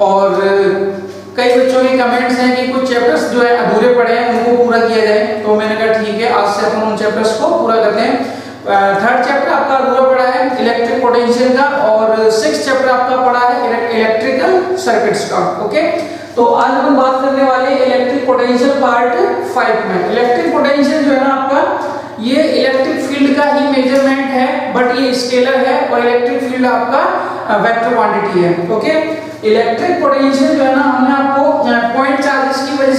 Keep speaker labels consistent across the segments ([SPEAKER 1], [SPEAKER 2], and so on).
[SPEAKER 1] और कई बच्चों के कमेंट्स हैं कि कुछ चैप्टर्स जो है अधूरे पड़े हैं उनको पूरा किया जाए, तो मैंने कहा ठीक है आज से अपन उन चैप्टर्स को पूरा करते हैं। थर्ड चैप्टर आपका अधूरा पड़ा है इलेक्ट्रिक पोटेंशियल का, और सिक्स्थ चैप्टर आपका पड़ा है इलेक्ट्रिकल सर्किट्स का। ओके, तो आज हम बात करने वाले इलेक्ट्रिक पोटेंशियल पार्ट 5 में। इलेक्ट्रिक पोटेंशियल जो है ना आपका, ये इलेक्ट्रिक फील्ड का ही मेजरमेंट है, बट ये स्केलर है, और इलेक्ट्रिक फील्ड आपका वेक्टर क्वांटिटी है। ओके, इलेक्ट्रिक पोटेंशियल जो है ना हमने आपको पॉइंट चार्ज की वजह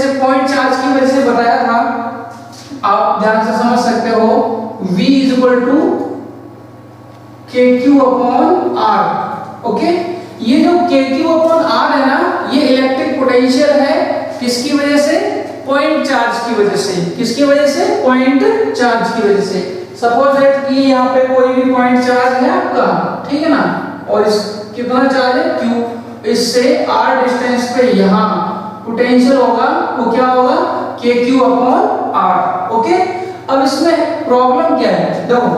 [SPEAKER 1] से बताया था, आप ध्यान से समझ सकते हो। V equal to KQ upon R। Okay, ये जो KQ अपॉन R है ना, ये इलेक्ट्रिक पोटेंशियल है किसकी वजह से? पॉइंट चार्ज की वजह से। किसकी वजह से? पॉइंट चार्ज की वजह से। सपोज दैट कि यहाँ पे कोई भी पॉइंट चार्ज है आपका, ठीक है ना, और इस कितना चार्ज है? Q। इससे R डिस्टेंस पे यहाँ पोटेंशियल होगा, वो क्या होगा? KQ upon R। ओके, अब इसमें प्रॉब्लम क्या है? देखो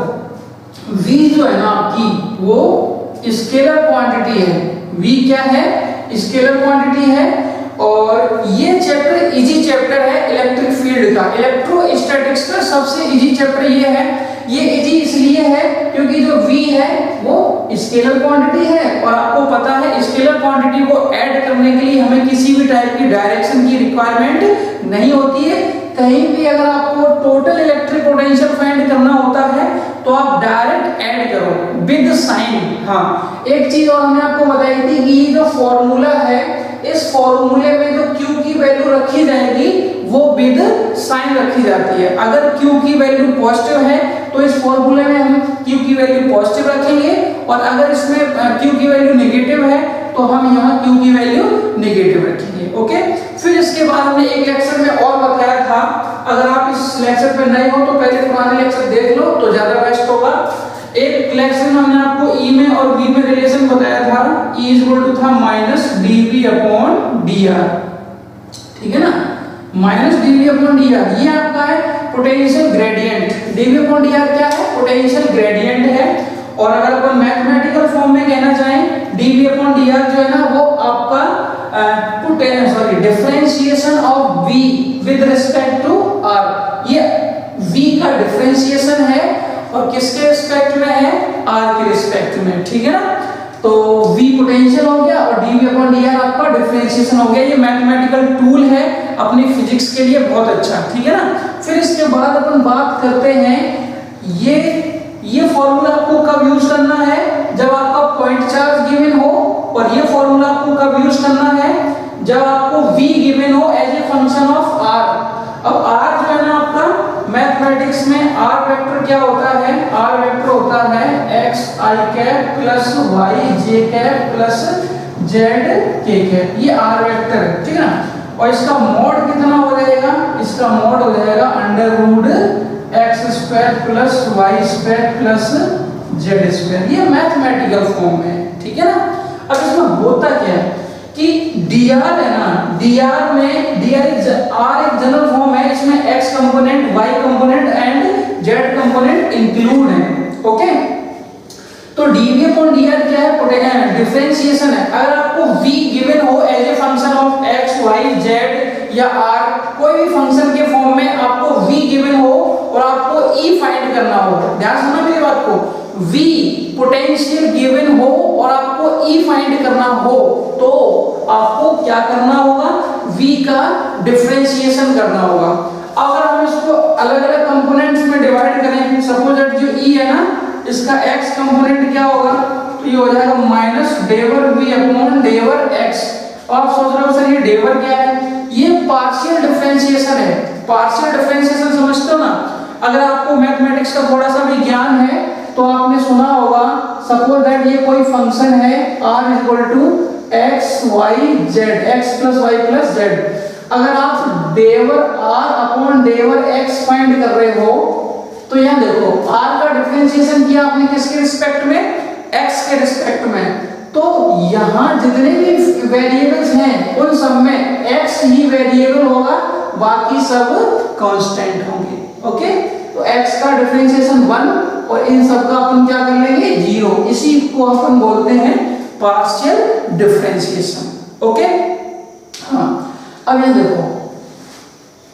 [SPEAKER 1] V जो है ना आपकी, वो स्केलर क्वांटिटी है। V क्या है? स्केलर क्वांटिटी है, और ये चैप्टर इजी चैप्टर है इलेक्ट्रिक फील्ड का। इलेक्ट्रोस्टैटिक्स का सबसे इजी चैप्टर ये है। ये इजी इसलिए है क्योंकि जो V है वो स्केलर क्वांटिटी है, और आपको पता है स्केलर क्वांटिटी को ऐड करने के लिए हमें किसी भी टाइप की डायरेक्शन की रिक्वायरमेंट नहीं होती है। कहीं भी अगर आपको टोटल इलेक्ट्रिक पोटेंशियल फाइंड करना होता है तो आप डायरेक्ट ऐड करो विद साइन। हाँ, एक चीज और हमने आपको बताई थी कि ये जो फॉर्मूला है, इस फॉर्मूले में जो Q की वैल्यू रखी जाएगी वो विद साइन रखी जाती है। अगर Q की वैल्यू पॉजिटिव है तो इस फॉर्मूले में हम Q की वैल्यू पॉजिटिव रखेंगे, और अगर इसमें Q की वैल्यू नेगेटिव है तो हम यहाँ Q की वैल्यू नेगेटिव रखेंगे। ओके, फिर इसके बाद हमने एक लेक्चर में और बताया था, अगर आप इस लेक्चर पे नए हो तो पहले पुराने लेक्चर देख लो तो ज्यादा बेस्ट होगा। एक लेक्चर में हमने आपको E में और V में रिलेशन बताया था। E इक्वल टू था माइनस dV अपॉन dr, ठीक है ना, माइनस dV अपॉन dr। ये आपका है potential gradient. dV upon dr क्या है? पोटेंशियल ग्रेडियंट है। और अगर अपन मैथमेटिकल फॉर्म में कहना चाहें, dV अपॉन dr जो है ना वो आपका differentiation of V with respect to R। ये V का डिफरेंशिएशन है, और किसके रिस्पेक्ट में है? R के रिस्पेक्ट में, ठीक है ना। तो V पोटेंशियल हो गया और dV अपॉन dr आपका डिफरेंशिएशन हो गया। ये मैथमेटिकल टूल है अपनी फिजिक्स के लिए बहुत अच्छा, ठीक है ना। फिर इसके बाद अपन बात करते हैं, ये फॉर्मूला आपको कब यूज करना है? जब आपका पॉइंट चार्ज गिवन हो, और ये फॉर्मूला आपको कब यूज करना है? जब आपको V गिवन हो as a function of R। अब R जो है ना आपका मैथमेटिक्स में R वेक्टर क्या होता है? R वेक्टर होता है xi cap plus yj cap plus zk cap. ये R वेक्टर है, ठीक है ना। और इसका मॉड कितना हो जाएगा? इसका मॉड हो जाएगा under root x square plus y square plus z square. ये मैथमेटिकल फॉर्म में, ठीक है ना। अब इसमें होता क्या है कि dr है ना, dr में r एक जनरल फॉर्म है, इसमें x component, y component and z component include है। ओके, तो dv अपॉन dr क्या है? पोटेंशियल डिफरेंशिएशन है। अगर आपको v गिवन हो as a function of x y z या r, कोई भी फंक्शन के फॉर्म में आपको v गिवन हो और आपको e फाइंड करना हो, ध्यान सुनना मेरी बात को, v पोटेंशियल गिवन हो और आपको e फाइंड करना हो तो आपको क्या करना होगा? v का डिफरेंशिएशन करना होगा। अगर हम इसको अलग अलग कंपोनेंट्स में डिवाइड करें, सपोज दैट जो e है ना, इसका x कंपोनेंट क्या होगा? तो ये हो जाएगा माइनस डेवर v अपॉन डेवर x। आप सोच रहे हो सर ये डेवर क्या है? ये पार्शियल डिफरेंशिएशन है। पार्शियल डिफरेंशिएशन समझते हो ना? अगर आपको मैथमेटिक्स का थोड़ा सा भी ज्ञान है तो आपने सुना होगा, सपोज दैट ये कोई फंक्शन है r equal to x y z, x plus y plus z। अगर आप डेवर r अपॉन डेवर x फाइंड कर रहे हो तो यहाँ देखो r का डिफरेंशिएशन किया आपने किसके रिस्पेक्ट में? x के रिस्पेक्ट में। तो यहाँ जितने भी वेरिएबल्स हैं उन सब में x ही वेरिएबल होगा, बाकी सब कांस्टेंट होंगे। ओके, तो x का डिफरेंशिएशन 1 और इन सब का अपन क्या कर लेंगे? 0। इसी को अपन बोलते हैं पार्शियल डिफरेंशिएशन। ओके। हाँ, अब ये देखो,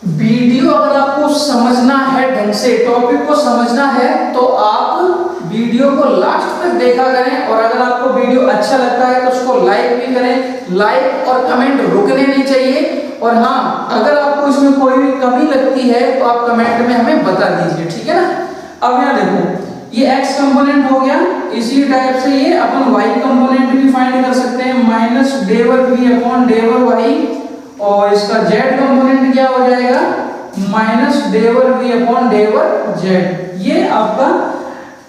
[SPEAKER 1] वीडियो अगर आपको समझना है ढंग से, टॉपिक को समझना है, तो आप वीडियो को लास्ट तक देखा करें, और अगर आपको वीडियो अच्छा लगता है तो उसको लाइक भी करें। लाइक और कमेंट रुकने नहीं चाहिए। और हाँ, अगर आपको इसमें कोई भी कमी लगती है तो आप कमेंट में हमें बता दीजिए, ठीक है ना। अब यहाँ देखो, ये x कंपोनेंट हो गया, इसी टाइप से ये अपन y कंपोनेंट भी फाइंड कर सकते हैं, माइनस डेवर v अपॉन डेवर y, और इसका z कंपोनेंट क्या हो जाएगा, माइनस डेवर v अपॉन डेवर z। ये आपका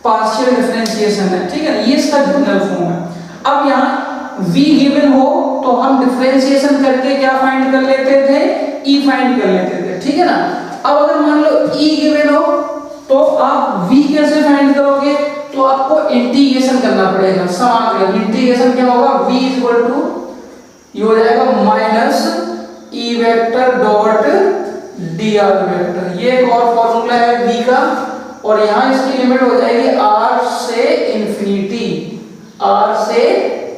[SPEAKER 1] पार्शियल डिफरेंशिएशन है, ठीक है, ये इसका जनरल फॉर्म है। अब यहाँ v गिवन हो तो हम डिफरेंशिएशन करके क्या फाइंड कर लेते थे, e फाइंड कर लेते थे, ठीक है ना। अब अगर मान लो e गिवन हो तो आप v कैसे फाइंड करोगे, तो आपको इंटीग्रेशन करना पड़ेगा, समाकलन। इंटीग्रेशन क्या होगा, v इक्वल टू ये हो जाएगा minus e vector dot dr vector. ये एक और फॉर्मूला है v का, और यहाँ इसकी लिमिट हो जाएगी r से इंफिनिटी, r से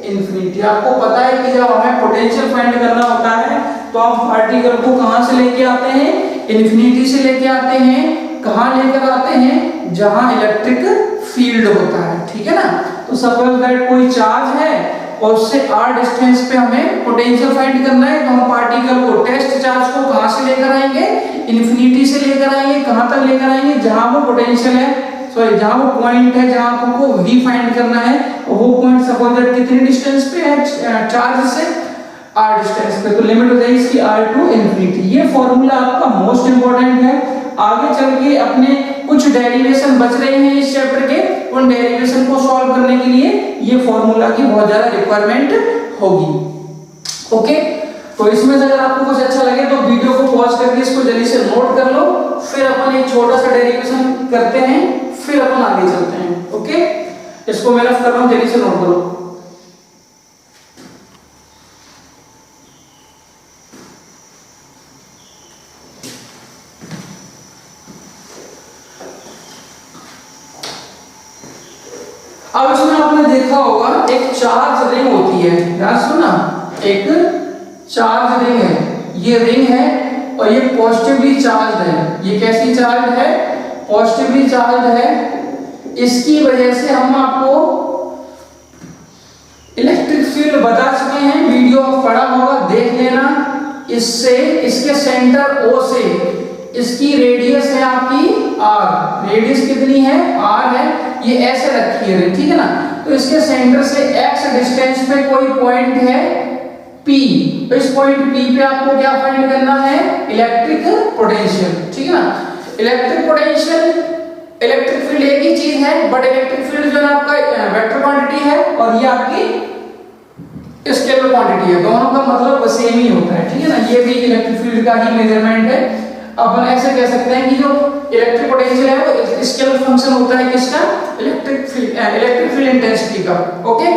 [SPEAKER 1] इंफिनिटी। आपको पता है कि जब हमें पोटेंशियल फाइंड करना होता है तो हम पार्टिकल को कहां से लेके आते हैं, इंफिनिटी से लेके आते हैं। कहां लेकर आते हैं, जहां इलेक्ट्रिक फील्ड होता है, ठीक है ना। तो सपोज दैट कोई चार्ज है और उससे r डिस्टेंस पे हमें पोटेंशियल फाइंड करना है, तो हम पार्टिकल को, टेस्ट चार्ज को कहां से लेकर आएंगे, इंफिनिटी से लेकर आएंगे। कहां तक लेकर आएंगे, जहां वो पोटेंशियल है, सॉरी जहां वो पॉइंट है जहां आपको v फाइंड करना है, वो पॉइंट सपोज दैट कितनी डिस्टेंस पे है चार्ज से, r डिस्टेंस पे, तो लिमिट हो जाएगी इसकी r टू इंफिनिटी। ये फॉर्मूला आपका मोस्ट इंपोर्टेंट है। आगे चल के अपने कुछ डेरिवेशन बच रहे हैं इस चैप्टर के, उन डेरिवेशन को सॉल्व करने के लिए ये फॉर्मूला की बहुत ज्यादा रिक्वायरमेंट होगी। ओके, तो इसमें से अगर आपको कुछ अच्छा लगे तो वीडियो को पॉज करके इसको जल्दी से नोट कर लो, फिर अपन एक छोटा सा डेरिवेशन करते हैं, फिर अपन आगे चलते हैं। ओके, इसको मैं रफ कर रहा हूं, जल्दी से नोट करो। अब इसमें आपने देखा होगा एक चार्ज रिंग होती है, ध्यान सुना, एक चार्ज रिंग है, ये रिंग है और ये पॉजिटिवली चार्ज है। ये कैसी चार्ज है, पॉजिटिवली चार्ज है। इसकी वजह से हम आपको इलेक्ट्रिक फील्ड बता चुके हैं, वीडियो पढ़ा होगा, देख लेना। इससे, इसके सेंटर O से इसकी रेडियस है आपकी r, रेडियस कितनी है, r है, ये ऐसे रखी है, ठीक है ना। तो इसके सेंटर से x डिस्टेंस पे कोई पॉइंट है P, तो इस पॉइंट P पे आपको क्या फाइंड करना है, इलेक्ट्रिक पोटेंशियल, ठीक है ना। इलेक्ट्रिक पोटेंशियल, इलेक्ट्रिक फील्ड एक ही चीज है, बट इलेक्ट्रिक फील्ड जो है आपका वेक्टर क्वांटिटी है और ये आपकी स्केलर क्वांटिटी है, दोनों का मतलब सेम ही होता है, ठीक है ना। ये भी इलेक्ट्रिक फील्ड का ही मेजरमेंट है। अपन ऐसे कह सकते हैं कि जो इलेक्ट्रिक पोटेंशियल है वो स्केलर फंक्शन होता है किसका, इलेक्ट्रिक फील्ड इंटेंसिटी का। ओके,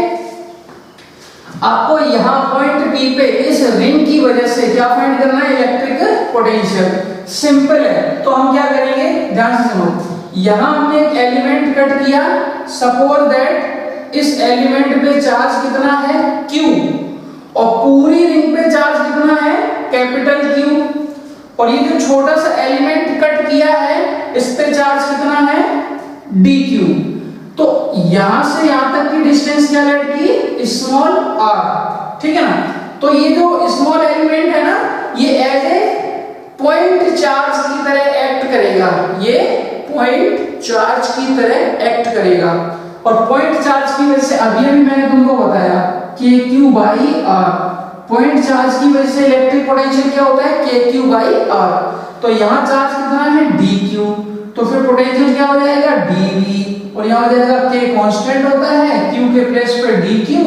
[SPEAKER 1] आपको यहाँ पॉइंट P पे इस रिंग की वजह से क्या फाइंड करना है, इलेक्ट्रिक पोटेंशियल। सिंपल है, तो हम क्या करेंगे, ध्यान से सुनो। यहाँ हमने एक एलिमेंट कट किया, सपोज दैट इस एलिमेंट पे चार्ज कितना है, Q, और पूरी रिंग पे चार्ज कितना है, कैपिटल Q, और ये जो छोटा सा एलिमेंट कट किया है इस पे चार्ज कितना है, dq। तो यहां से यहां तक की डिस्टेंस क्या लेट की, स्मॉल r, ठीक है ना। तो ये जो स्मॉल एलिमेंट है ना, ये एज ए पॉइंट चार्ज की तरह एक्ट करेगा, ये पॉइंट चार्ज की तरह एक्ट करेगा। और पॉइंट चार्ज की वजह से अभी मैंने तुमको बताया कि q by r, point charge की वजह से इलेक्ट्रिक पोटेंशियल क्या होता है, kq बाई r। तो यहाँ चार्ज कितना है, dq, तो फिर पोटेंशियल क्या हो जाएगा, dv, और यहाँ हो जाएगा k कांस्टेंट होता है, q के प्लेस पे dq,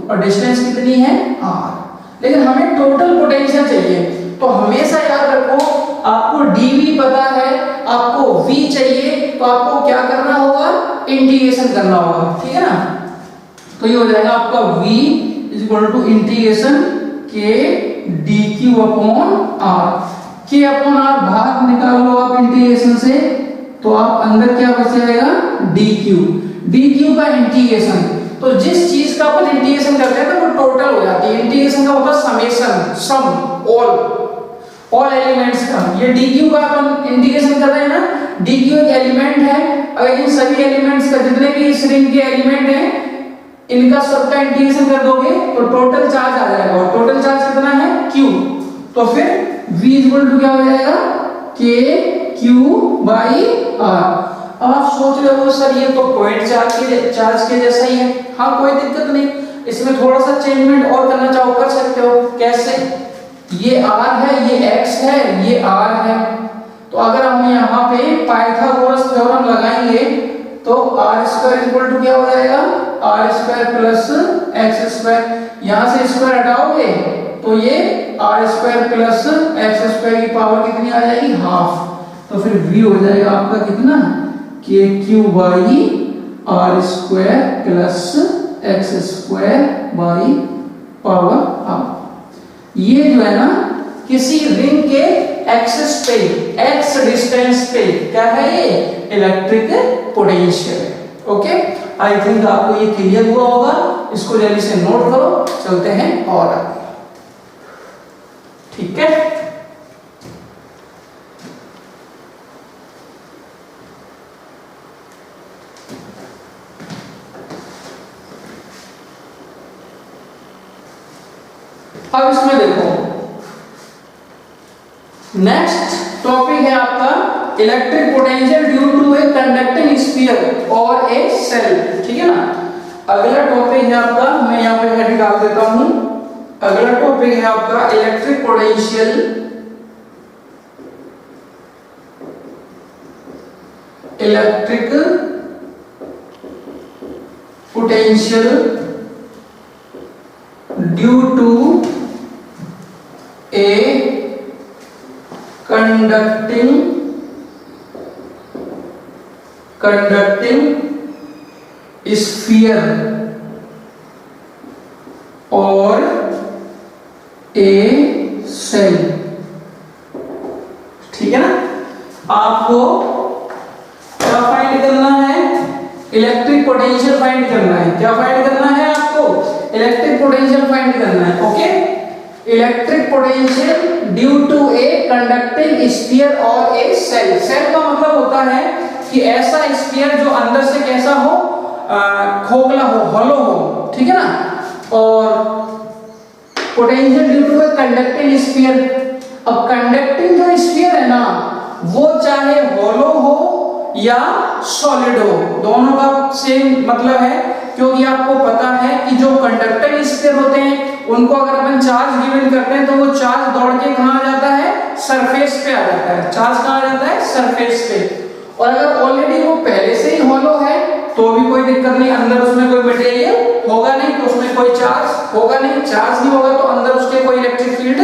[SPEAKER 1] और डिस्टेंस कितनी है, r। लेकिन हमें टोटल पोटेंशियल चाहिए, तो हमेशा याद रखो, आपको dv पता है, आपको v चाहिए, तो आपको क्या करना होगा, इंटीग्रेशन करना होगा, ठीक है ना। तो ये हो जाएगा आपका v is equal to integration k dq upon r। k upon r बाहर निकाल लो आप इंटीग्रेशन से, तो आप अंदर क्या बच जाएगा, dq, dq का इंटीग्रेशन। तो जिस चीज का अपन इंटीग्रेशन करते हैं तो वो टोटल हो जाती है। इंटीग्रेशन का होता है समेशन, सम, ऑल एलिमेंट्स का। ये dq का अपन इंटीग्रेशन कर रहे हैं ना, dq एक एलिमेंट है, अगर इन सभी एलिमेंट्स का जितने भी इस रिंग के एलिमेंट हैं इनका सबका इंटीग्रेशन कर दोगे तो टोटल चार्ज आ जाएगा, और टोटल चार्ज कितना है q। तो फिर v इक्वल टू क्या हो जाएगा k q बाई r। अब आप सोच रहे हो सर ये तो पॉइंट चार्ज के जैसा ही है। हाँ कोई दिक्कत नहीं, इसमें थोड़ा सा चेंजमेंट और करना चाहो कर सकते हो। कैसे? ये r है, ये x है, ये r है, तो अगर हम यहाँ पे पाइथागोरस थ्योरम लगाएंगे तो r स्क्वायर इक्वल टू क्या हो जाएगा r square plus x square. यहाँ से स्क्वायर हटाओगे तो ये r square plus x square की पावर कितनी आ जाएगी, हाफ। तो फिर v हो जाएगा आपका कितना, K Q by R square plus X square by power half. ये जो है ना किसी रिंग के एक्सिस पे, एक्स डिस्टेंस पे क्या है, ये इलेक्ट्रिक पोटेंशियल है। ओके, आई थिंक आपको ये क्लियर हुआ होगा। इसको जल्दी से नोट करो, चलते हैं और आगे। ठीक है, अब इसमें देखो नेक्स्ट टॉपिक है आपका electric potential due to a conducting sphere और ए सेल। ठीक है ना, अगला टॉपिक है आपका, मैं यहां पे हेड डाल देता हूं। अगला टॉपिक है आपका electric potential due to a conducting sphere और a cell। ठीक है ना, आपको क्या फाइंड करना है, इलेक्ट्रिक पोटेंशियल फाइंड करना है। क्या फाइंड करना है आपको, इलेक्ट्रिक पोटेंशियल फाइंड करना है। Okay, electric potential due to a conducting sphere और ए सेल। सेल का मतलब होता है कि ऐसा स्फीयर जो अंदर से कैसा हो, खोखला हो, हॉलो हो। ठीक है ना, और potential due to a conducting sphere. अब कंडक्टिंग जो स्फीयर है ना वो चाहे हॉलो हो या सॉलिड हो, दोनों का सेम मतलब है, क्योंकि आपको पता है कि जो कंडक्टिंग स्फीयर होते हैं उनको अगर अपन चार्ज गिवन करते हैं तो वो चार्ज दौड़ के कहां आ जाता है, सरफेस पे आ जाता है। चार्ज कहां आ जाता है, सरफेस पे। और अगर ऑलरेडी वो पहले से ही हॉलो है तो भी कोई दिक्कत नहीं, अंदर उसमें कोई मटेरियल होगा नहीं तो उसमें कोई चार्ज होगा नहीं। चार्ज नहीं होगा तो अंदर उसके कोई इलेक्ट्रिक फील्ड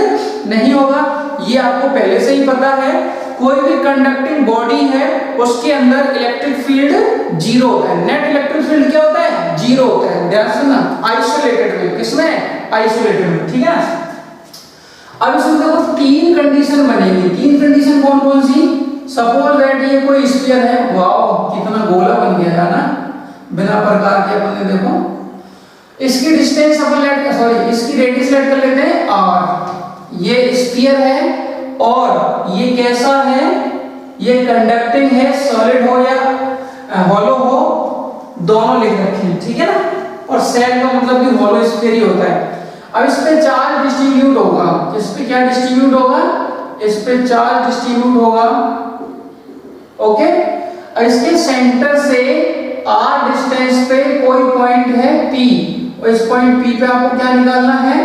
[SPEAKER 1] नहीं होगा, ये आपको पहले से ही पता है। कोई भी कंडक्टिंग बॉडी है उसके अंदर इलेक्ट्रिक फील्ड जीरो होता है। नेट इलेक्ट्रिक फील्ड क्या होता है, जीरो होता है। ध्यान से ना, आइसोलेटेड में, किसमें, आइसोलेटेड में। ठीक है, अब इसमें देखो तीन कंडीशन बनेगी। तीन कंडीशन कौन कौन सी, सपोज दैट ये कोई स्फीयर है, वाओ कितना गोला बन गया है ना, बिना प्रकार के। अपन ने देखो इसकी डिस्टेंस अपन लेट, सॉरी इसकी रेडियस लेट कर लेते हैं r। ये स्फीयर है और ये कैसा है, ये कंडक्टिंग है, सॉलिड हो या हॉलो हो, दोनों लिख रखे हैं। ठीक है ना, और सेल का मतलब भी हॉलो स्फीयर ही होता है। अब इस पे चार्ज डिस्ट्रीब्यूट होगा, इस पे क्या डिस्ट्रीब्यूट होगा, इस पे चार्ज डिस्ट्रीब्यूट होगा। ओके, और इसके सेंटर से r डिस्टेंस पे कोई पॉइंट है p, और इस पॉइंट p पे आपको क्या निकालना है,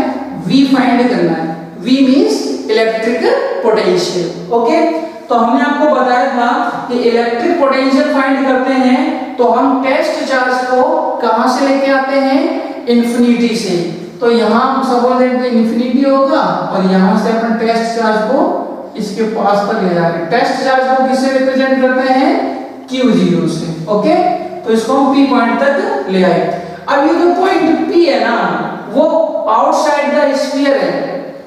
[SPEAKER 1] v फाइंड करना है। v means electric potential. Okay, तो हमने आपको बताया था कि इलेक्ट्रिक पोटेंशियल फाइंड करते हैं तो हम टेस्ट चार्ज को कहां से लेके आते हैं, इंफिनिटी से। तो यहां सपोज दैट इंफिनिटी होगा और यहां से अपन टेस्ट चार्ज को इसके पास तक ले जाएंगे। टेस्ट चार्ज को किससे रिप्रेजेंट करते हैं, q0 से। ओके, तो इसको हम p पॉइंट तक ले आए। अब ये जो पॉइंट p है ना वो आउटसाइड द स्फीयर है,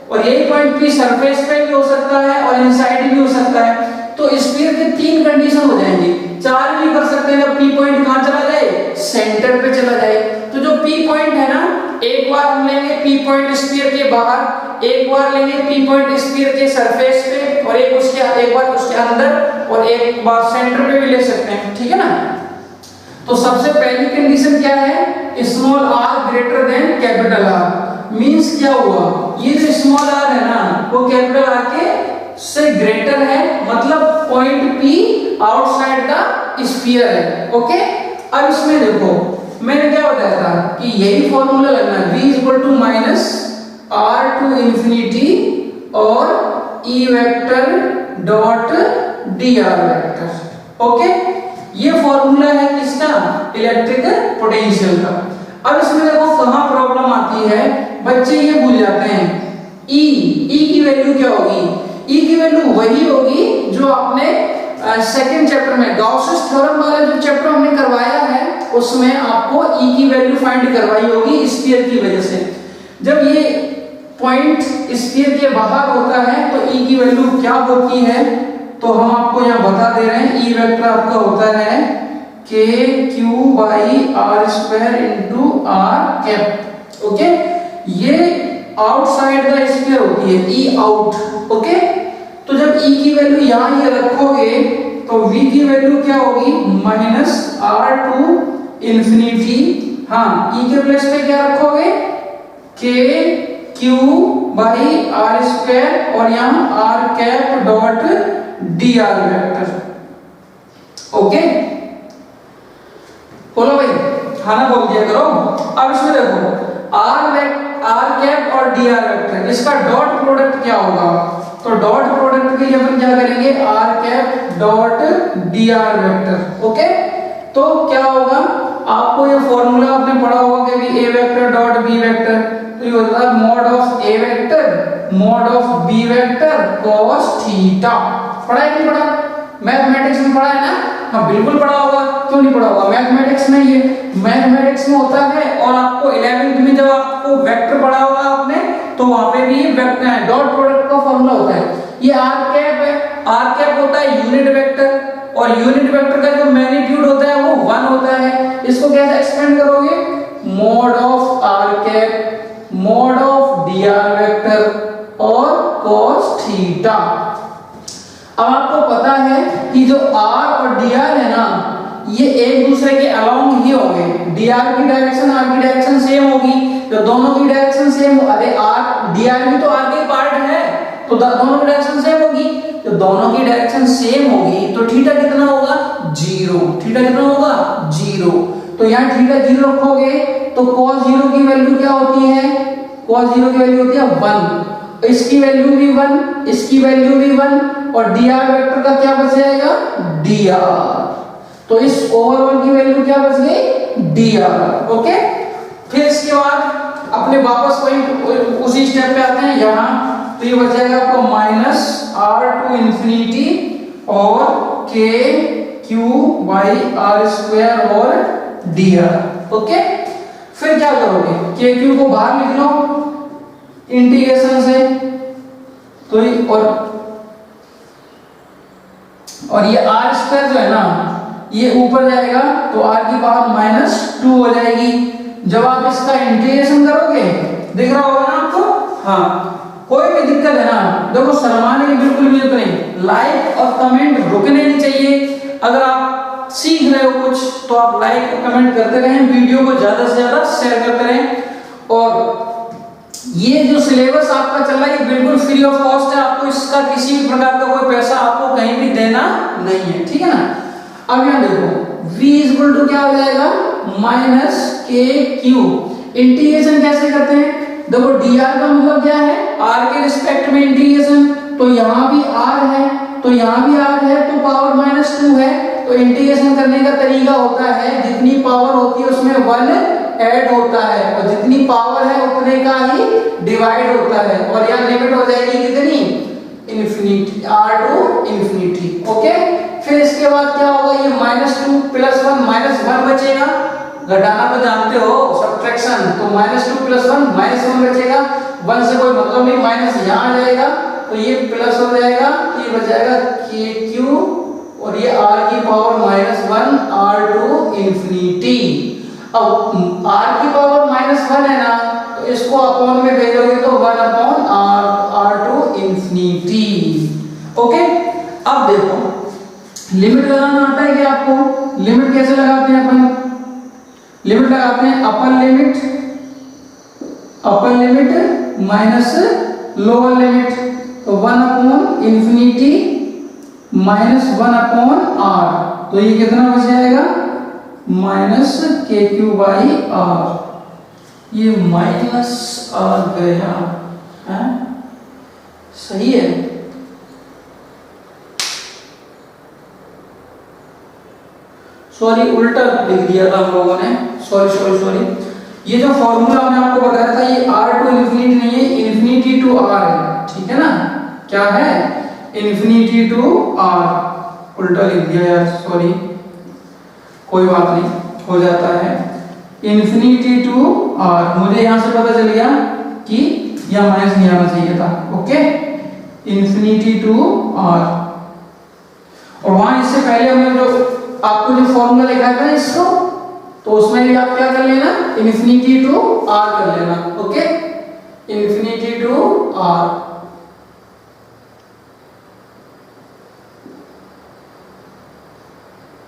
[SPEAKER 1] और यही पॉइंट p सरफेस पे भी हो सकता है और इनसाइड भी हो सकता है। तो स्फीयर के तीन कंडीशन हो जाएंगी, चार भी कर सकते हैं। जब p पॉइंट कहां चला जाए, सेंटर पे चला जाए। तो जो p पॉइंट स्फीयर के बाहर, एक बार लेंगे पी पॉइंट स्फीयर के सरफेस पे और एक बार उसके अंदर और एक बार सेंटर पे भी ले सकते हैं, ठीक है ना। तो सबसे पहली कंडीशन क्या है, small R greater than capital R. Means क्या हुआ, ये जो स्मॉल आर है ना वो कैपिटल आर के से ग्रेटर है, मतलब point P outside the sphere है। ओके, अब इसमें देखो मैंने क्या बताया था कि यही फॉर्मूला लगना है, v equal to minus R to infinity और E vector dot D R vector. Okay, ये फॉर्मूला है किसका, इलेक्ट्रिक पोटेंशियल का। अब इसमें देखो कहां प्रॉब्लम आती है, बच्चे ये भूल जाते हैं ई की वैल्यू क्या होगी, ई की वैल्यू वही होगी जो आपने सेकंड चैप्टर में गाउसेस थ्योरम वाला जो चैप्टर हमने करवाया है उसमें आपको ई की वैल्यू फाइंड करवाई होगी स्फीयर की वजह से। जब ये पॉइंट स्फीयर के बाहर होता है तो ई की वैल्यू क्या होती है, तो हम आपको यहाँ बता दे रहे हैं। ई वेक्टर आपका होता है k q by R square into R cap. Okay, ये आउटसाइड द स्फीयर होती है, ई आउट। ओके, तो जब ई की वैल्यू यहाँ ये रखोगे तो v की वैल्यू क्या होगी, माइनस आर टू इंफिनिटी, हाँ ई के प्लेस पे क्या रखोगे, k q by R square और यहाँ R cap dot D R vector. Okay, बोलो भाई, खाना बोल दिया करो। अब इसमें देखो आर कैप और डी आर वेक्टर, इसका डॉट प्रोडक्ट क्या होगा, तो डॉट प्रोडक्ट के लिए अपन क्या करेंगे, R cap dot D R vector. Okay, तो क्या होगा, आपको ये फॉर्मूला आपने पढ़ा होगा कि भी A vector dot B vector, तो ये होता है mod of A vector mod of B vector cos theta. पढ़ा है नहीं पढ़ा, मैथमेटिक्स में पढ़ा है ना, हाँ बिल्कुल पढ़ा होगा, क्यों नहीं पढ़ा होगा, मैथमेटिक्स में ये मैथमेटिक्स में होता है। और आपको 11वीं में जब आपको वेक्टर पढ़ा होगा आपने, तो वहां पे भी वेक्टर डॉट प्रोडक्ट का फॉर्मूला होता है। ये आर कैप है, आर कैप होता है यूनिट वेक्टर और यूनिट वेक्टर का जो मैग्नीट्यूड होता है वो 1 होता है। इसको कैसे एक्सपेंड करोगे, mod of R cap mod of D R vector और cos थीटा। अब आपको पता है कि जो r और dr है ना ये एक दूसरे के अलोंग ही होंगे, dr की डायरेक्शन r की डायरेक्शन सेम होगी, तो दोनों की डायरेक्शन सेम, अरे r dr भी तो r के पार्ट है तो दोनों की डायरेक्शन सेम होगी, तो दोनों की डायरेक्शन सेम होगी तो थीटा कितना होगा, 0। थीटा कितना होगा, 0। तो यहाँ थीटा 0 रखोगे तो cos 0 की वैल्यू क्या होती है, cos 0 की वैल्यू होती है 1, इसकी वैल्यू भी 1, इसकी वैल्यू भी 1 और dr वेक्टर का क्या बच जाएगा, dr। तो इस ओवरऑल की वैल्यू क्या बच गई, dr। ओके, फिर इसके बाद अपने वापस पॉइंट उसी स्टेप पे आते हैं यहाँ, तो ये बच जाएगा आपको माइनस आर टू इंफिनिटी और k q by R square और dr। ओके, फिर क्या करोगे, k q को बाहर लिख लो इंटीग्रेशन से, तो और ये आर स्क्वायर जो है ना ये ऊपर जाएगा तो आर की पावर -2 हो जाएगी। जब आप इसका इंटीग्रेशन करोगे, दिख रहा होगा ना आपको, हाँ कोई भी दिक्कत है ना, देखो शर्माने की बिल्कुल भी जरूरत नहीं, लाइक और कमेंट रुकने नहीं चाहिए। अगर आप सीख रहे हो कुछ तो आप लाइक और कमेंट करते रहें, वीडियो को ज्यादा से ज्यादा शेयर करते रहें। और ये जो सिलेबस आपका चल रहा है ये बिल्कुल फ्री ऑफ कॉस्ट है, आपको इसका किसी भी प्रकार का कोई पैसा आपको कहीं भी देना नहीं है, ठीक है ना। अब यहाँ देखो v इक्वल टू क्या हो जाएगा, माइनस के क्यू। इंटीग्रेशन कैसे करते हैं, देखो dr का मतलब क्या है, r के रिस्पेक्ट में इंटीग्रेशन, तो यहाँ भी r है तो यहाँ भी r है तो पावर -2 है, तो इंटीग्रेशन करने का तरीका होता है जितनी पावर होती है उसमें 1 ऐड होता है और जितनी पावर है उतने का ही डिवाइड होता है, और यहाँ लिमिट हो जाएगी कितनी, infinity, r to infinity. Okay, फिर इसके बाद क्या होगा, ये -2 + 1 -1 बचेगा, घटाना तो जानते हो सब्ट्रैक्शन, तो -2 + 1 -1 बचेगा, 1 से कोई मतलब नहीं, माइनस यहाँ आ जाएगा तो ये प्लस हो जाएगा, तो ये बच जाएगा kq और ये r की पावर -1 r टू इन्फिनिटी। अब r की पावर -1 है ना, तो इसको अपॉन में भेजोगे तो 1 upon R to infinity. Okay, अब देखो लिमिट लगाना आता है क्या आपको? लिमिट कैसे लगाते हैं अपन? लिमिट लगाते हैं upper limit minus lower limit, तो 1 upon infinity minus 1 upon R, तो ये कितना बच जाएगा? Minus K Q by R. ये माइनस आ गया है, सही है। सॉरी, उल्टा लिख दिया था हम लोगों ने, सॉरी। ये जो फॉर्मूला हमने आपको बताया था ये आर टू इन्फिनिटी नहीं है, इन्फिनिटी टू आर है, ठीक है ना? क्या है? Infinity to R. उल्टा लिख दिया यार, सॉरी, कोई बात नहीं, हो जाता है। इन्फिनिटी टू आर, मुझे यहां से पता चल गया कि यह माइनस नहीं आना चाहिए था। Okay, infinity to R. और वहां इससे पहले हमने जो आपको जो फॉर्मूला लिखा था इसको, तो उसमें भी आप क्या कर लेना? इन्फिनिटी टू आर कर लेना। Okay, infinity to R.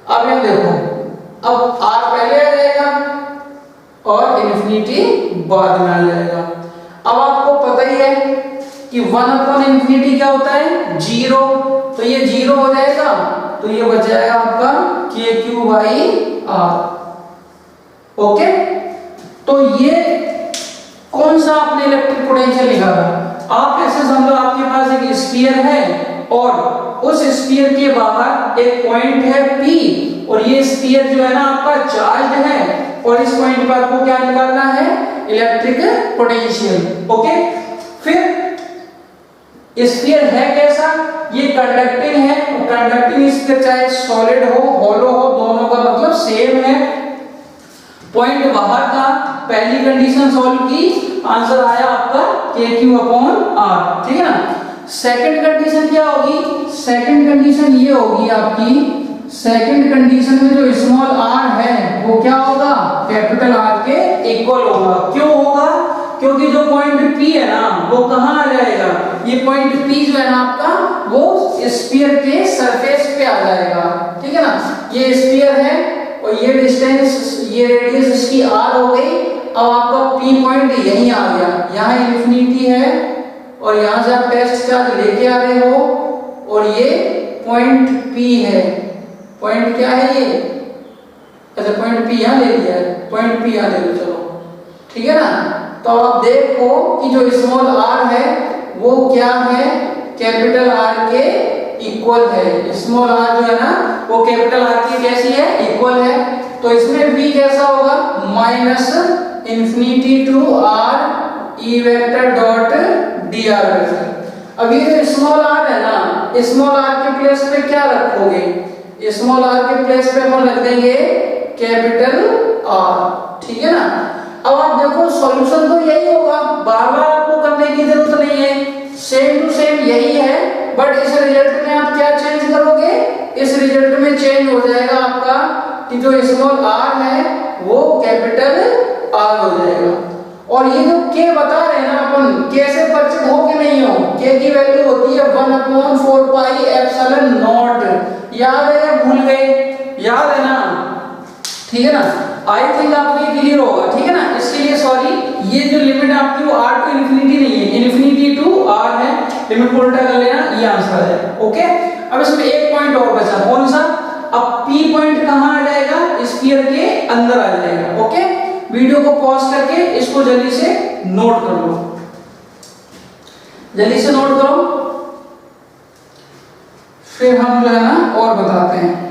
[SPEAKER 1] अब यहां देखो, अब आर पहले आ जाएगा और इन्फिनिटी बाद में आ जाएगा। अब आपको पता ही है कि 1 अपॉन इन्फिनिटी क्या होता है? 0, तो ये 0 हो जाएगा, तो ये बच जाएगा आपका के क्यू बाई आर। ओके, तो ये कौन सा आपने इलेक्ट्रिक पोटेंशियल लिखा था? आप ऐसे समझो आपके पास एक स्फीयर है और उस स्फीयर के बाहर एक पॉइंट है P, और ये स्फीयर जो है ना आपका चार्ज है, और इस पॉइंट पर आपको क्या निकालना है? Electric potential. ओके, फिर स्फीयर है कैसा? ये कंडक्टिंग है, और कंडक्टिंग स्फीयर चाहे सॉलिड हो हॉलो हो, दोनों का मतलब सेम है। पॉइंट बाहर था, पहली कंडीशन सॉल्व की, आंसर आया आपका के क्यू अपॉन आर, ठीक है ना? सेकंड कंडीशन क्या होगी? सेकंड कंडीशन ये होगी आपकी, सेकंड कंडीशन में जो स्मॉल आर है वो क्या होगा? कैपिटल आर के इक्वल होगा। क्यों होगा? क्योंकि जो पॉइंट P है ना वो कहां आ जाएगा? ये पॉइंट P जो है ना आपका वो स्फीयर के सरफेस पे आ जाएगा, ठीक है ना? ये स्फीयर है और ये डिस्टेंस, ये रेडियस इसकी r हो गई। अब आपका P पॉइंट यहीं आ गया, यहाँ इन्फिनिटी है और यहाँ से आप टेस्ट चार्ज लेके आ रहे हो, और ये पॉइंट P है। पॉइंट क्या है ये? अच्छा, पॉइंट P यहाँ ले लिया है, पॉइंट P यहाँ ले लो, चलो, ठीक है ना? तो आप देखो कि जो स्मॉल r है वो क्या है? कैपिटल R के इक्वल है। स्मॉल r जो है ना वो कैपिटल R की कैसी है? इक्वल है। तो इसमें v कैसा होगा? Minus infinity to r e vector dot dr vector. अब ये जो स्मॉल r है ना, स्मॉल r के प्लेस पे क्या रखोगे? स्मॉल r के प्लेस पे हम रख देंगे कैपिटल R, ठीक है ना? अब आप देखो सॉल्यूशन तो यही होगा, बार-बार आपको करने की जरूरत नहीं है, सेम टू सेम यही है, बट इस रिजल्ट में आप क्या चेंज करोगे? इस रिजल्ट में चेंज हो जाएगा आपका कि जो स्मॉल r है वो कैपिटल R हो जाएगा। और ये जो k बता रहे हैं ना अपन, कैसे परिचित हो कि नहीं हो? k की वैल्यू होती है 1/4 पाई एप्सिलॉन नॉट। याद है या भूल गए? याद है ना? ठीक है ना? आई थिंक आपको ये क्लियर होगा, ठीक है ना? इसके लिए सॉरी, ये जो लिमिट आपकी वो r टू इन्फिनिटी नहीं है, इन्फिनिटी टू r है। लिमिट को उल्टा कर लेना, ये आंसर आ जाएगा। ओके, अब इसमें एक पॉइंट और बचा, कौन सा? अब P पॉइंट कहां आ जाएगा? स्फीयर के अंदर आ जाएगा। ओके, वीडियो को पॉज करके इसको जल्दी से नोट कर लो, जल्दी से नोट करो, फिर हम जो है ना और बताते हैं।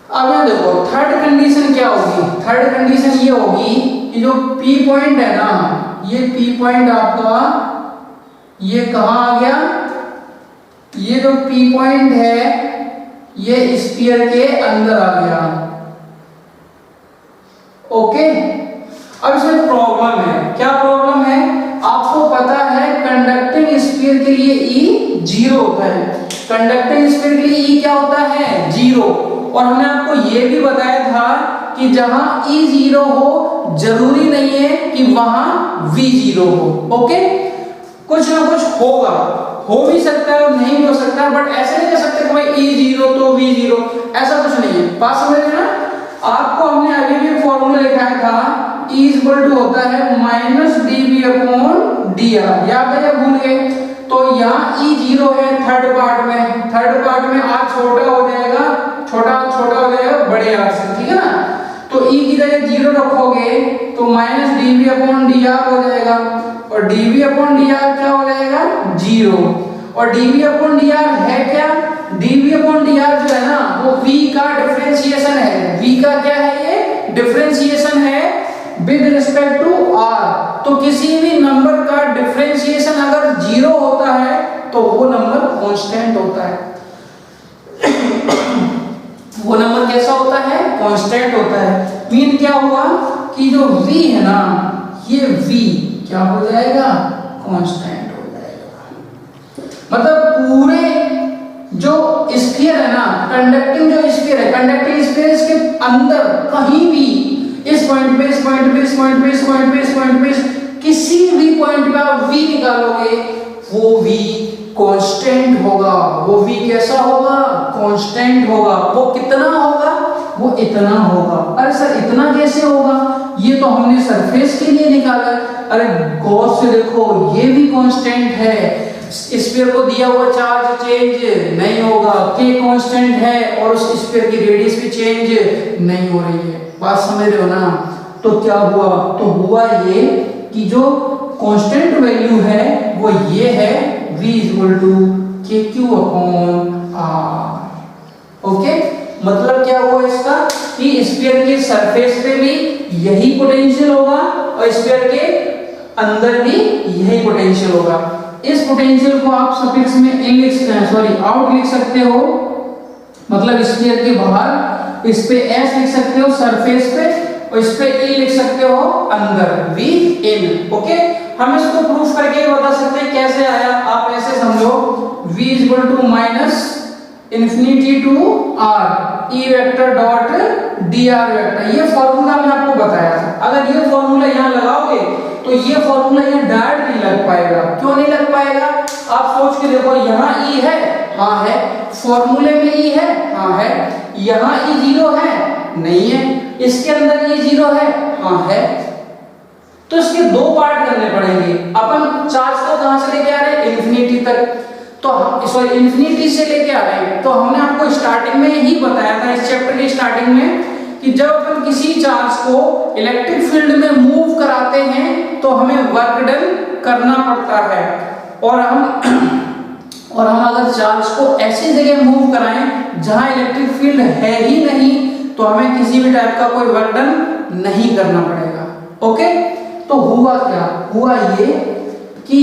[SPEAKER 1] अब ये देखो थर्ड कंडीशन क्या होगी? थर्ड कंडीशन ये होगी कि जो P पॉइंट है ना, ये P पॉइंट आपका ये कहां आ गया? ये जो P पॉइंट है ये स्फीयर के अंदर आ गया। ओके, अब इसमें प्रॉब्लम है। क्या प्रॉब्लम है? आपको पता है कंडक्टिंग स्फीयर के लिए E 0 होता है। कंडक्टिंग स्फीयर के लिए E क्या होता है? 0। और हमने आपको ये भी बताया था कि जहां E0 हो जरूरी नहीं है कि वहां V0 हो। ओके, कुछ ना कुछ होगा, हो भी सकता है और नहीं भी हो सकता है, बट ऐसे नहीं कह सकते कि भाई E0 तो V0, ऐसा कुछ नहीं है। बात समझ रहे ना? आपको हमने अभी भी फॉर्मूला लिखाया था, E इक्वल टू होता है -dV/dr, याद है या भूल गए? तो यहाँ E0 है थर्ड पार्ट में R छोटा हो जाएगा, छोटा हो जाएगा बड़े R से, ठीक है ना? तो E की जगह 0 रखोगे तो -dV/dr हो जाएगा, और dV/dr क्या हो जाएगा? 0। और dV/dr है क्या? dV/dr जो है ना वो V का डिफरेंशिएशन है। V का क्या है? ये डिफरेंशिएशन है विद रिस्पेक्ट टू R। तो किसी भी नंबर का डिफरेंशिएशन अगर 0 होता है तो वो नंबर कांस्टेंट होता है। वो नंबर कैसा होता है? कांस्टेंट होता है। मीन क्या हुआ कि जो V है ना, ये V क्या हो जाएगा? कांस्टेंट हो जाएगा। मतलब पूरे जो स्फीयर है ना, कंडक्टिंग जो स्फीयर है, कंडक्टिंग स्फीयर इसके अंदर कहीं भी इस पॉइंट पे, इस पॉइंट पे, इस पॉइंट पे, इस पॉइंट पे, इस पॉइंट पे, किसी भी पॉइंट पे आप V निकालोगे वो V कांस्टेंट होगा। वो V कैसा होगा? कांस्टेंट होगा। वो कितना होगा? वो इतना होगा। अरे सर इतना कैसे होगा? ये तो हमने सरफेस के लिए निकाला। अरे गौर से देखो, ये भी कांस्टेंट है। स्फीयर को दिया हुआ चार्ज चेंज नहीं होगा, K कांस्टेंट है और उस स्फीयर की रेडियस भी चेंज नहीं हो रही है। बात समझ रहे हो ना? तो क्या हुआ? तो हुआ ये कि जो कांस्टेंट वैल्यू है वो ये है V = KQ/R। ओके, मतलब क्या हुआ इसका कि स्फीयर के सरफेस पे भी यही पोटेंशियल होगा और स्फीयर के अंदर भी यही पोटेंशियल होगा। इस पोटेंशियल को आप सफिक्स में आउट लिख सकते हो, मतलब स्फीयर के बाहर इस पे S लिख सकते हो सरफेस पे, और इस पे E लिख सकते हो अंदर, V in। ओके, हम इसको प्रूफ करके बता सकते हैं कैसे आया। आप ऐसे समझो, V =∞ to R E vector dot dr vector. ये फॉर्मूला मैं आपको बताया था। अगर ये फॉर्मूला यहाँ लगाओगे तो ये फॉर्मूला यहाँ डायरेक्ट नहीं लग पाएगा। क्यों नहीं लग पाएगा? आप सोच के देखो, यहाँ E है, हाँ है, फॉर्मूले में E है, हाँ है, यहाँ E0 है, नहीं है, इसके अंदर E0 है, हाँ है। तो इसके दो पार्ट करने पड़ेंगे। अपन चार्ज को कहां से लेके आ रहे हैं? इन्फिनिटी तक। तो सॉरी इन्फिनिटी से लेके आ रहे हैं। तो हमने आपको स्टार्टिंग में ही बताया था, इस चैप्टर की स्टार्टिंग में, कि जब अपन किसी चार्ज को इलेक्ट्रिक फील्ड में मूव कराते हैं तो हमें वर्क डन करना पड़ता है। और हम अगर चार्ज को ऐसी जगह मूव कराएं जहां इलेक्ट्रिक फील्ड है ही नहीं तो हमें किसी भी टाइप का कोई वर्क डन नहीं करना पड़ेगा। ओके, तो हुआ क्या? हुआ ये कि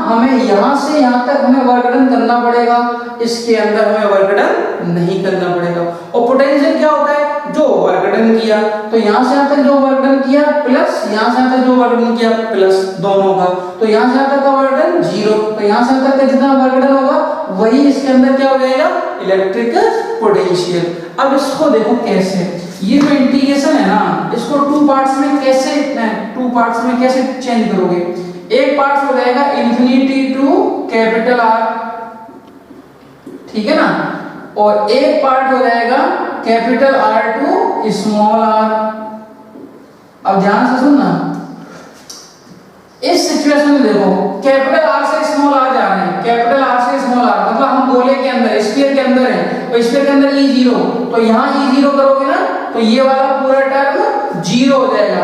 [SPEAKER 1] हमें यहां से यहां तक हमें वर्क डन करना पड़ेगा, इसके अंदर हमें वर्क डन नहीं करना पड़ेगा। और पोटेंशियल क्या होता है? जो वर्क डन किया, तो यहां से यहां तक जो वर्क डन किया प्लस यहां से यहां तक जो वर्क डन किया प्लस दोनों का, तो यहां से यहां तक का वर्क डन 0, तो यहां से यहां तक का जितना वर्क डन होगा वही इसके अंदर क्या हो जाएगा? Electric potential. अब इसको देखो कैसे, ये जो इंटीग्रेशन है ना, इसको टू पार्ट्स में कैसे चेंज करोगे? एक पार्ट हो जाएगा इन्फिनिटी टू कैपिटल R, ठीक है ना, और एक पार्ट हो जाएगा capital R to small r। अब ध्यान से सुनना, इस सिचुएशन में देखो, कैपिटल R से स्मॉल r जा रहे हैं, कैपिटल R से स्मॉल r, मतलब हम गोले के अंदर, स्फीयर के अंदर हैं, और स्फीयर के अंदर E0, तो यहाँ E0 करोगे ना तो ये वाला पूरा टर्म 0 हो जाएगा।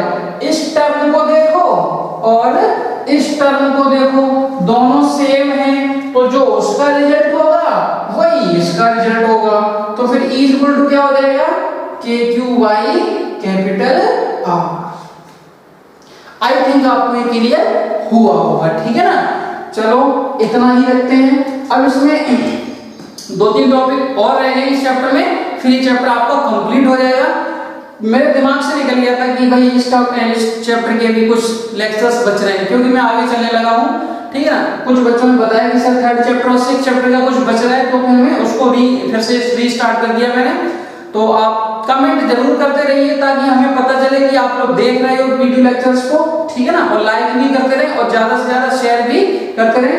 [SPEAKER 1] इस टर्म को देखो और इस टर्म को देखो, दोनों सेम हैं, तो जो उसका रिजल्ट होगा वही इसका रिजल्ट होगा। तो फिर E = क्या हो जाएगा? KQ/R। आई थिंक आपको ये क्लियर हुआ होगा, ठीक है ना? चलो इतना ही रखते हैं। अब इसमें 2-3 टॉपिक और रह गए इस चैप्टर में, फिर ये चैप्टर आपका कंप्लीट हो जाएगा। मेरे दिमाग से निकल गया था कि भाई इस चैप्टर के भी कुछ लेक्चर्स बच रहे हैं, क्योंकि मैं आगे चलने लगा हूँ, ठीक है ना? कुछ बच्चों ने बताया कि सर 3rd चैप्टर और 6th चैप्टर का कुछ बच रहा है, तो फिर मैं उसको भी फिर से रीस्टार्ट कर दिया मैंने। तो आप कमेंट जरूर करते रहिए ताकि हमें पता चले कि आप लोग देख रहे हो वीडियो लेक्चर्स को, ठीक है ना। और लाइक भी करते रहे और ज्यादा से ज्यादा शेयर भी करते रहे।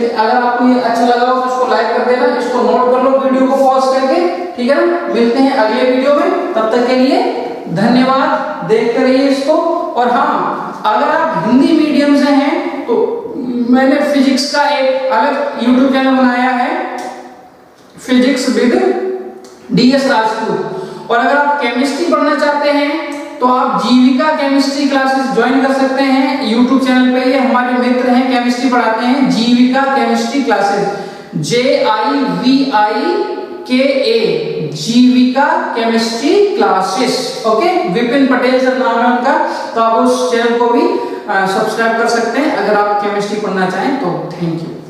[SPEAKER 1] अगर आपको ये अच्छा लगा हो तो इसको लाइक कर देना, इसको नोट कर लो वीडियो को पॉज करके, ठीक है ना। मिलते हैं अगले वीडियो में, तब तक के लिए धन्यवाद। देखते रहिए इसको। और हाँ, अगर आप हिंदी मीडियम से हैं तो मैंने फिजिक्स का एक अलग यूट्यूब चैनल बनाया है, फिजिक्स विद DS राजपूत। और अगर आप केमिस्ट्री पढ़ना चाहते हैं तो आप जीविका केमिस्ट्री क्लासेस ज्वाइन कर सकते हैं यूट्यूब चैनल पे। ये हमारे मित्र हैं, केमिस्ट्री पढ़ाते हैं, Jivika chemistry classes, JIVIKA, Jivika chemistry classes. Okay, Vipin Patel sir नाम है उनका। तो आप उस चैनल को भी सब्सक्राइब कर सकते हैं अगर आप केमिस्ट्री पढ़ना चाहें तो। Thank you.